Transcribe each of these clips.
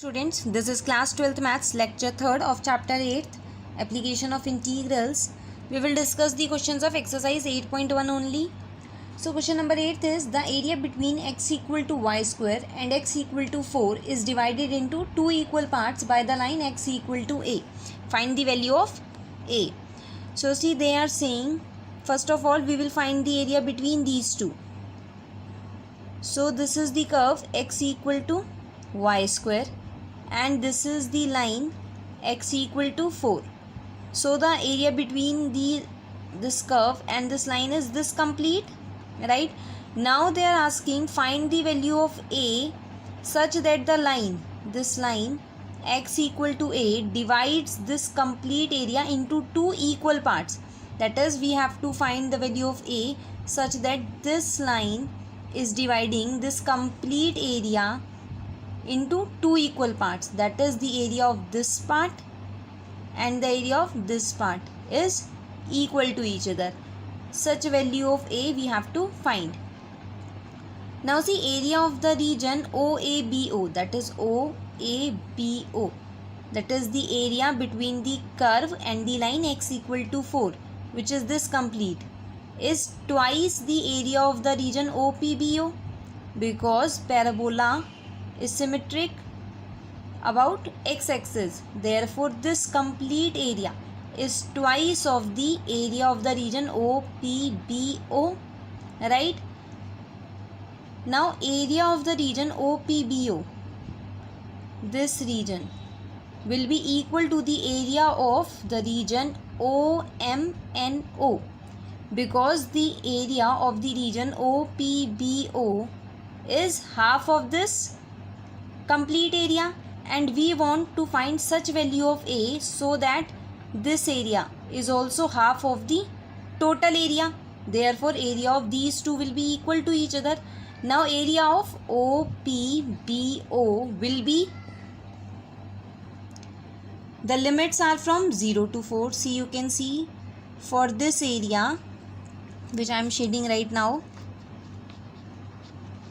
Students, this is class 12th maths lecture 3rd of chapter 8th application of integrals. We will discuss the questions of exercise 8.1 only. So question number 8 is the area between x equal to y square and x equal to 4 is divided into two equal parts by the line x equal to a. Find the value of a. So see, they are saying first of all we will find the area between these two. So this is the curve x equal to y square and this is the line x equal to 4. So the area between this curve and this line is this complete, right? Now they are asking find the value of a such that the line, this line x equal to a divides this complete area into two equal parts. That is, we have to find the value of a such that this line is dividing this complete area into two equal parts. That is, the area of this part and the area of this part is equal to each other. Such value of a we have to find. Now see, area of the region OABO, that is OABO, that is the area between the curve and the line x equal to 4, which is this complete, is twice the area of the region OPBO, because parabola is symmetric about x-axis. Therefore, this complete area is twice of the area of the region OPBO, right? Now, area of the region OPBO, this region, will be equal to the area of the region OMNO, because the area of the region OPBO is half of this complete area, and we want to find such value of a so that this area is also half of the total area. Therefore, area of these two will be equal to each other. Now, area of OPBO will be, the limits are from 0 to 4. See, you can see for this area which I am shading right now,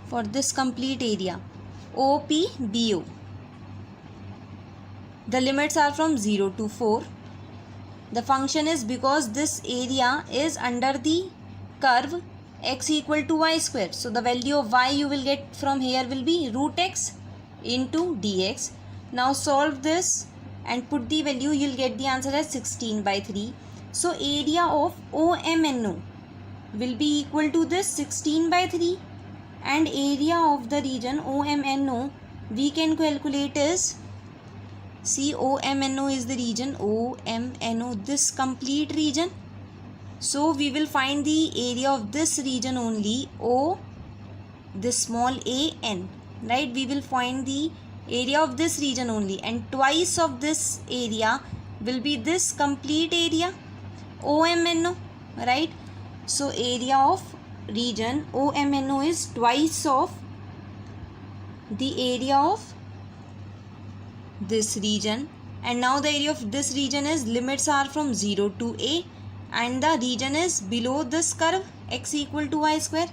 for this complete area OPBO, the limits are from 0 to 4. The function is, because this area is under the curve x equal to y square, so the value of y you will get from here will be root x into dx. Now solve this and put the value, you will get the answer as 16/3. So area of OMNO will be equal to this 16/3, and area of the region OMNO we can calculate is, see, OMNO is the region OMNO, this complete region. So we will find the area of this region only, O, this small a n, right? We will find the area of this region only, and twice of this area will be this complete area OMNO, right? So area of region OMNO is twice of the area of this region. And now the area of this region is, limits are from 0 to a, and the region is below this curve x equal to y square.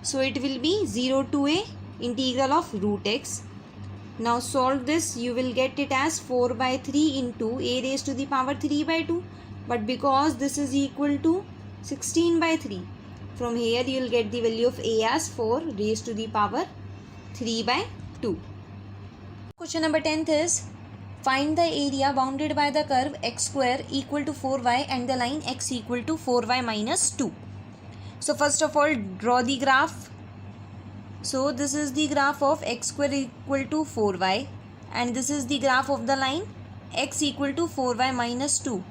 So it will be 0 to a integral of root x. Now solve this, you will get it as 4/3 into a raised to the power 3/2. But because this is equal to 16/3, from here you will get the value of a as 4 raised to the power 3/2. Question number 10th is, find the area bounded by the curve x square equal to 4y and the line x equal to 4y minus 2. So first of all, draw the graph. So this is the graph of x square equal to 4y, and this is the graph of the line x equal to 4y minus 2.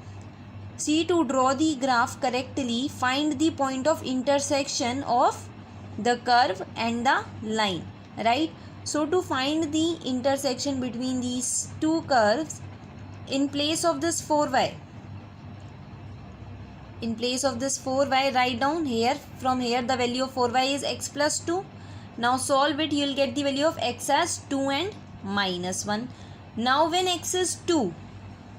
See, to draw the graph correctly, find the point of intersection of the curve and the line, right? So to find the intersection between these two curves, in place of this 4y, write down here, from here the value of 4y is x plus 2. Now solve it, you will get the value of x as 2 and minus 1. Now when x is 2,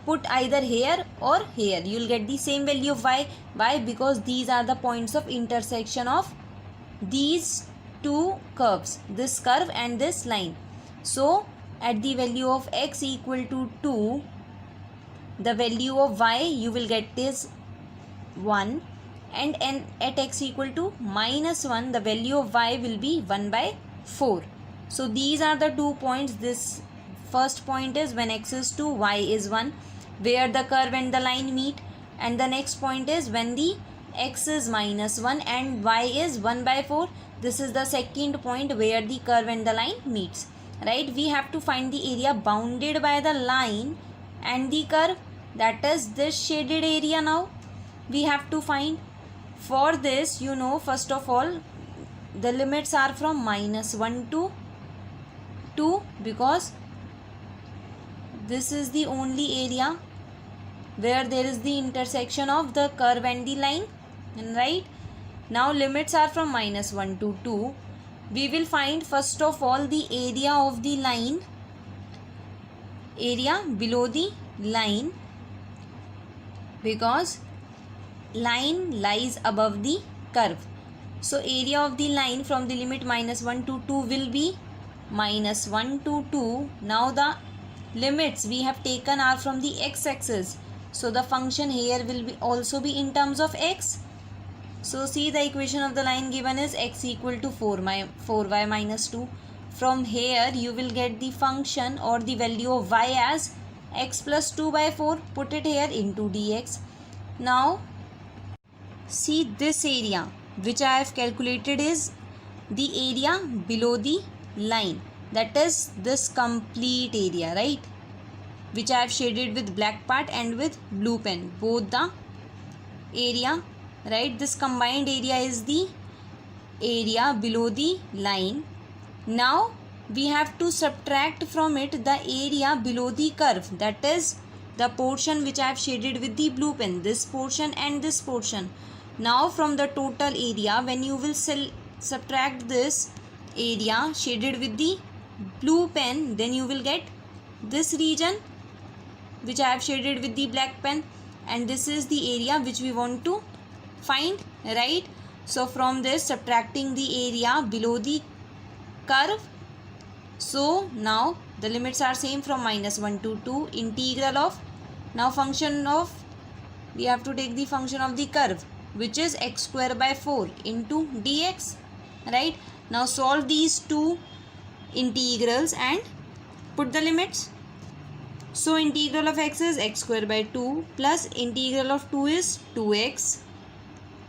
put either here or here, you will get the same value of y. Why? Because these are the points of intersection of these two curves, this curve and this line. So at the value of x equal to 2, the value of y you will get is 1, and at x equal to -1, the value of y will be 1 by 4. So these are the 2 points. This first point is when x is 2, y is 1, where the curve and the line meet, and the next point is when the x is -1 and y is 1 by 4. This is the second point where the curve and the line meets, right? We have to find the area bounded by the line and the curve, that is this shaded area. Now we have to find. For this, you know, first of all, the limits are from -1 to 2, because this is the only area where there is the intersection of the curve and the line, right? Now limits are from -1 to 2. We will find first of all the area of the line, area below the line, because line lies above the curve. So area of the line from the limit -1 to 2 will be -1 to 2. Now the limits we have taken are from the x-axis, so the function here will be also be in terms of x. So see, the equation of the line given is x equal to 4y minus 2. From here you will get the function or the value of y as x plus 2 by 4. Put it here into dx. Now see, this area which I have calculated is the area below the line, that is this complete area, right, which I have shaded with black part and with blue pen, both the area, right? This combined area is the area below the line. Now we have to subtract from it the area below the curve, that is the portion which I have shaded with the blue pen, this portion and this portion. Now from the total area, when you will subtract this area shaded with the blue pen, then you will get this region which I have shaded with the black pen, and this is the area which we want to find, right? So from this, subtracting the area below the curve, so now the limits are same from -1 to 2. Integral of, now function of, we have to take the function of the curve, which is x square by 4 into dx, right? Now solve these two integrals and put the limits. So integral of x is x square by 2 plus integral of 2 is 2x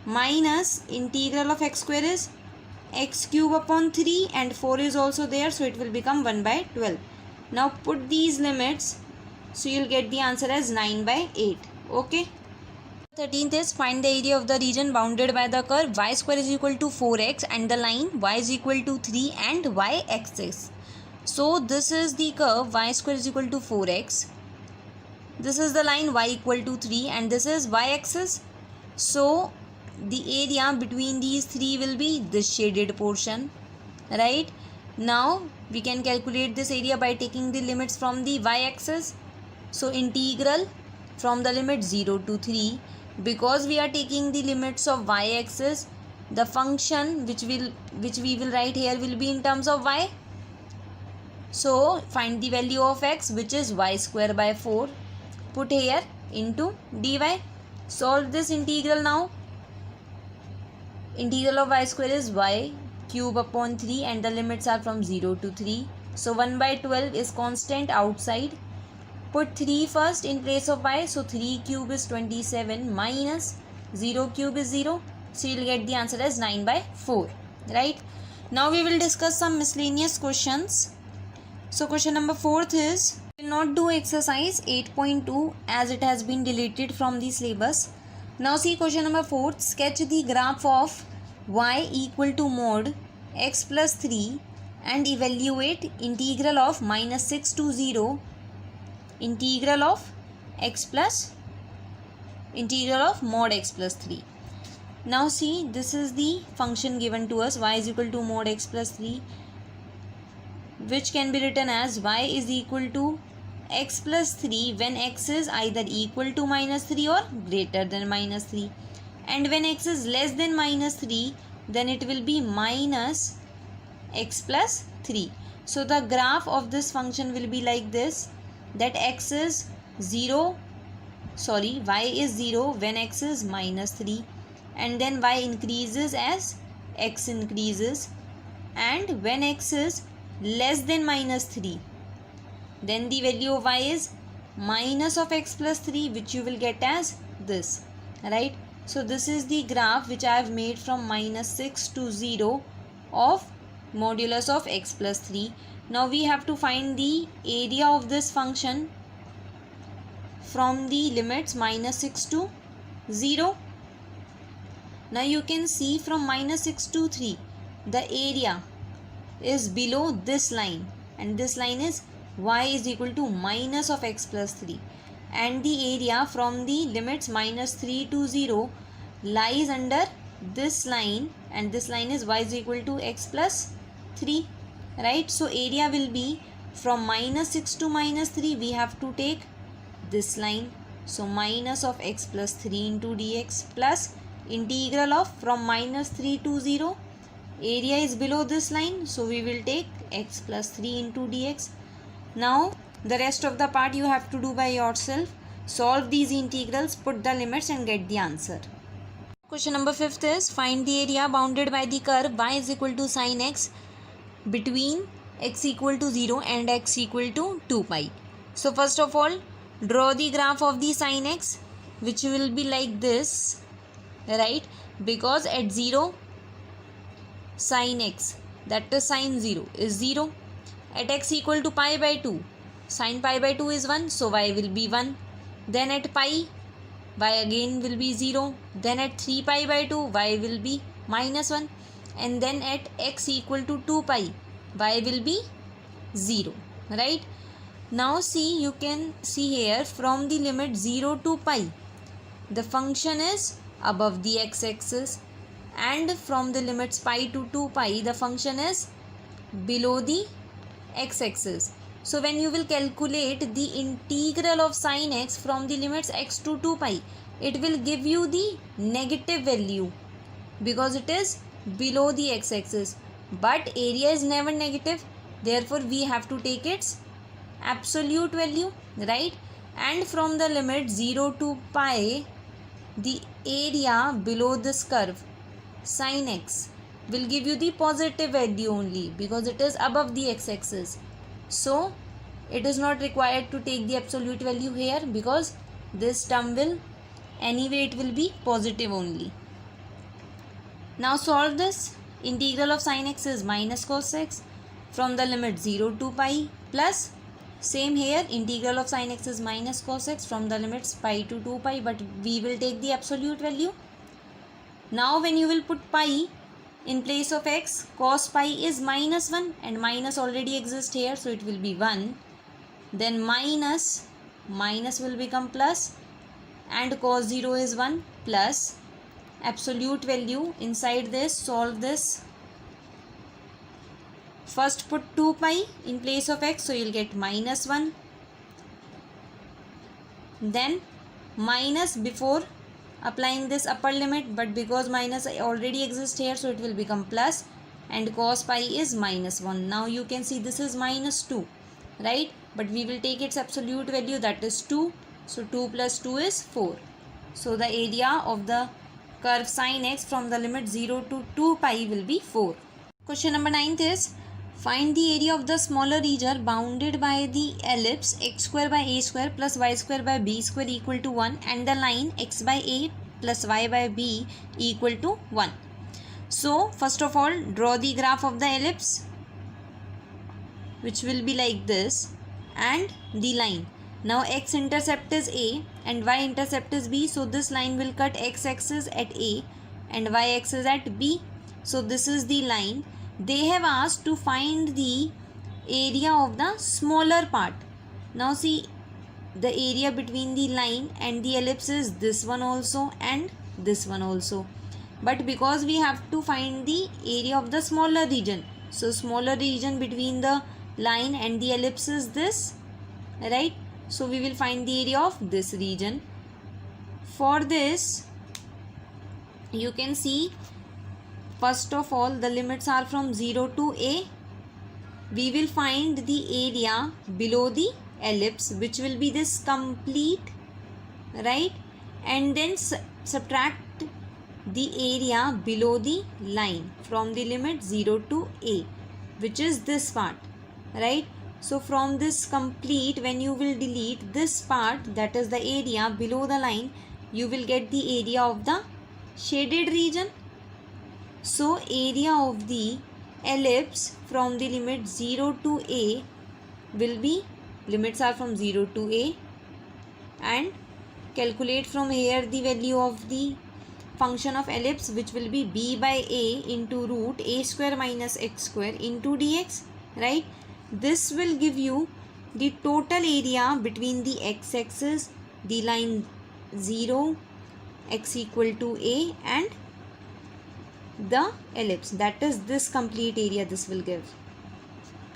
minus integral of x square is x cube upon 3, and 4 is also there, so it will become 1 by 12. Now put these limits, so you will get the answer as 9 by 8. Okay. 13th is find the area of the region bounded by the curve y square is equal to 4x and the line y is equal to 3 and y axis. So this is the curve y square is equal to 4x. This is the line y equal to 3 and this is y axis. So the area between these three will be this shaded portion, right? Now we can calculate this area by taking the limits from the y axis. So integral from the limit 0 to 3, because we are taking the limits of y axis, the function which we will write here will be in terms of y. So find the value of x, which is y square by 4. Put here into dy. Solve this integral now. Integral of y square is y cube upon 3 and the limits are from 0 to 3. So 1 by 12 is constant outside. Put 3 first in place of y. So 3 cube is 27 minus 0 cube is 0. So you will get the answer as 9 by 4. Right. Now we will discuss some miscellaneous questions. So question number 4th is, we will not do exercise 8.2 as it has been deleted from the syllabus. Now see question number 4. Sketch the graph of y equal to mod x plus 3 and evaluate integral of -6 to 0 integral of x plus integral of mod x plus 3. Now see, this is the function given to us, y is equal to mod x plus 3, which can be written as y is equal to x plus 3 when x is either equal to -3 or greater than -3, and when x is less than -3 then it will be minus x plus 3. So the graph of this function will be like this, that x is 0, sorry, y is 0 when x is minus 3, and then y increases as x increases, and when x is less than minus 3, then the value of y is minus of x plus 3, which you will get as this, right? So this is the graph which I have made from minus 6 to 0 of modulus of x plus 3. Now we have to find the area of this function from the limits minus 6 to 0. Now you can see from minus 6 to 3, the area is below this line, and this line is y is equal to minus of x plus 3, and the area from the limits minus 3 to 0 lies under this line, and this line is y is equal to x plus 3, right? So area will be from minus 6 to minus 3, we have to take this line, so minus of x plus 3 into dx plus integral of from minus 3 to 0, area is below this line, so we will take x plus 3 into dx. Now the rest of the part you have to do by yourself. Solve these integrals, put the limits and get the answer. Question number 5 is, find the area bounded by the curve y is equal to sin x between x equal to 0 and x equal to 2 pi. So first of all, draw the graph of the sin x, which will be like this, right? Because at 0, sin x, that is sin 0, is 0. At x equal to pi by 2, sin pi by 2 is 1, so y will be 1. Then at pi, y again will be 0. Then at 3 pi by 2, y will be minus 1. And then at x equal to 2 pi, y will be 0, right? Now see, you can see here from the limit 0 to pi, the function is above the x-axis, and from the limits pi to 2 pi, the function is below the x-axis. So when you will calculate the integral of sin x from the limits x to 2 pi, it will give you the negative value because it is below the x-axis. But area is never negative, therefore we have to take its absolute value, right? And from the limit 0 to pi, the area below this curve sin x will give you the positive value only because it is above the x-axis. So it is not required to take the absolute value here because this term will, anyway it will be positive only. Now solve this. Integral of sin x is minus cos x from the limit 0 to pi, plus same here, integral of sin x is minus cos x from the limits pi to 2 pi, but we will take the absolute value. Now when you will put pi in place of x, cos pi is minus 1 and minus already exists here, so it will be 1. Then minus will become plus, and cos 0 is 1, plus absolute value inside this. Solve this. First put 2 pi in place of x, so you will get minus 1. Then minus before applying this upper limit, but because minus already exists here, so it will become plus, and cos pi is minus 1. Now you can see this is minus 2, right? But we will take its absolute value, that is 2. So 2 plus 2 is 4. So the area of the curve sin x from the limit 0 to 2 pi will be 4. Question number 9 is, find the area of the smaller region bounded by the ellipse x square by a square plus y square by b square equal to 1 and the line x by a plus y by b equal to 1. So first of all, draw the graph of the ellipse, which will be like this, and the line. Now x intercept is a and y intercept is b, so this line will cut x axis at a and y axis at b. So this is the line. They have asked to find the area of the smaller part. Now see, the area between the line and the ellipse is this one also and this one also. But because we have to find the area of the smaller region, so smaller region between the line and the ellipse is this, right? So we will find the area of this region. For this, you can see, first of all, the limits are from 0 to a, we will find the area below the ellipse, which will be this complete, right? And then subtract the area below the line from the limit 0 to a, which is this part, right? So from this complete, when you will delete this part, that is the area below the line, you will get the area of the shaded region. So area of the ellipse from the limit 0 to a will be, limits are from 0 to a, and calculate from here the value of the function of ellipse, which will be b by a into root a square minus x square into dx, right? This will give you the total area between the x-axis, the line 0, x equal to a, and the ellipse, that is this complete area this will give,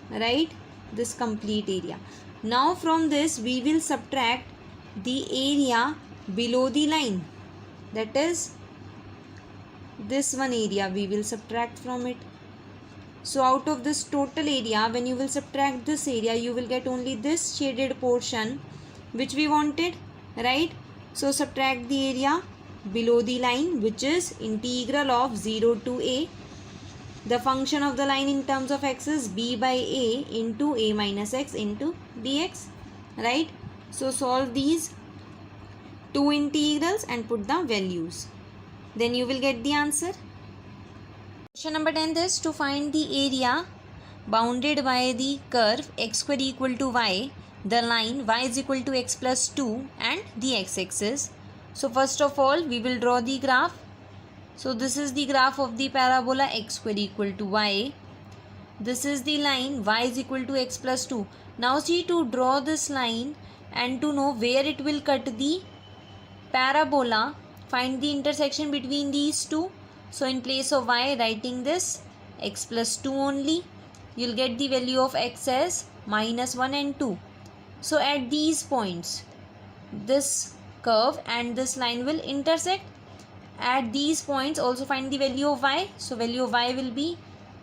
right? This complete area. Now from this we will subtract the area below the line, that is this one area we will subtract from it. So out of this total area, when you will subtract this area, you will get only this shaded portion which we wanted, right? So subtract the area below the line, which is integral of 0 to a. The function of the line in terms of x is b by a into a minus x into dx, right? So solve these two integrals and put the values. Then you will get the answer. Question number 10 is to find the area bounded by the curve x square equal to y, the line y is equal to x plus 2 and the x-axis. So first of all we will draw the graph. So this is the graph of the parabola x square equal to y. This is the line y is equal to x plus 2. Now see, to draw this line and to know where it will cut the parabola, find the intersection between these two. So in place of y, writing this x plus 2 only, you will get the value of x as minus 1 and 2. So at these points, this curve and this line will intersect. At these points also find the value of y. So value of y will be,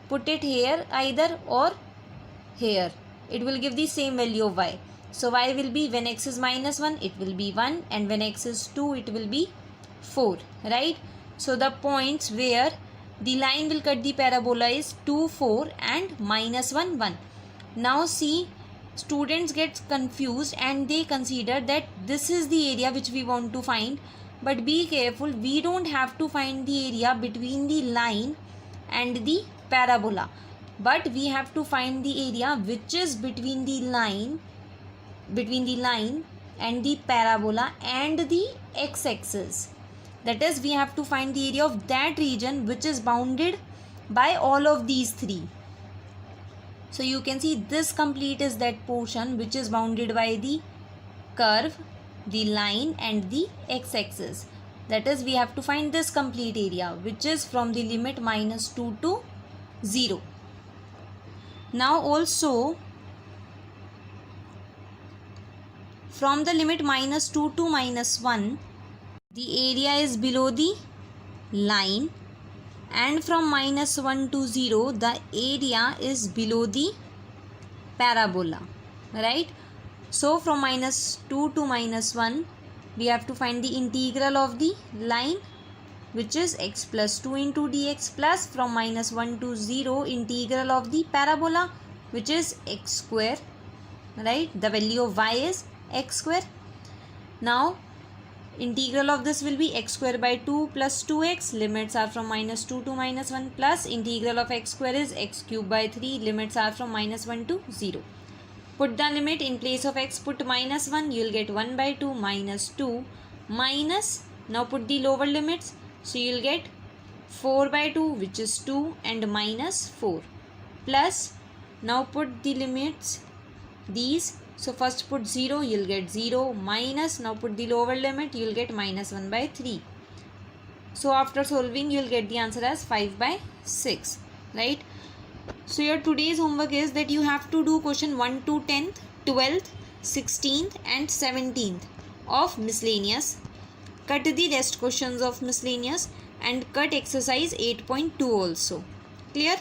put it here either or here. It will give the same value of y. So y will be, when x is minus 1, it will be 1, and when x is 2, it will be 4, right? So the points where the line will cut the parabola is 2, 4 and minus 1, 1. Now see, students get confused and they consider that this is the area which we want to find. But be careful, we don't have to find the area between the line and the parabola, but we have to find the area which is between the line and the parabola and the x-axis. That is, we have to find the area of that region which is bounded by all of these three. So you can see this complete is that portion which is bounded by the curve, the line and the x-axis. That is, we have to find this complete area which is from the limit minus 2 to 0. Now also from the limit minus 2 to minus 1, the area is below the line, and from minus 1 to 0, the area is below the parabola, right? So from minus 2 to minus 1, we have to find the integral of the line, which is x plus 2 into dx, plus from minus 1 to 0, integral of the parabola, which is x square, right? The value of y is x square. Now integral of this will be x square by 2 plus 2x, limits are from minus 2 to minus 1, plus integral of x square is x cube by 3, limits are from minus 1 to 0. Put the limit in place of x, put minus 1, you will get 1 by 2 minus 2 minus, now put the lower limits, so you will get 4 by 2 which is 2 and minus 4, plus now put the limits these. So first put 0, you will get 0 minus, now put the lower limit, you will get minus 1 by 3. So after solving, you will get the answer as 5 by 6, right? So your today's homework is that you have to do question 1 to 10th, 12th, 16th and 17th of miscellaneous. Cut the rest questions of miscellaneous and cut exercise 8.2 also. Clear?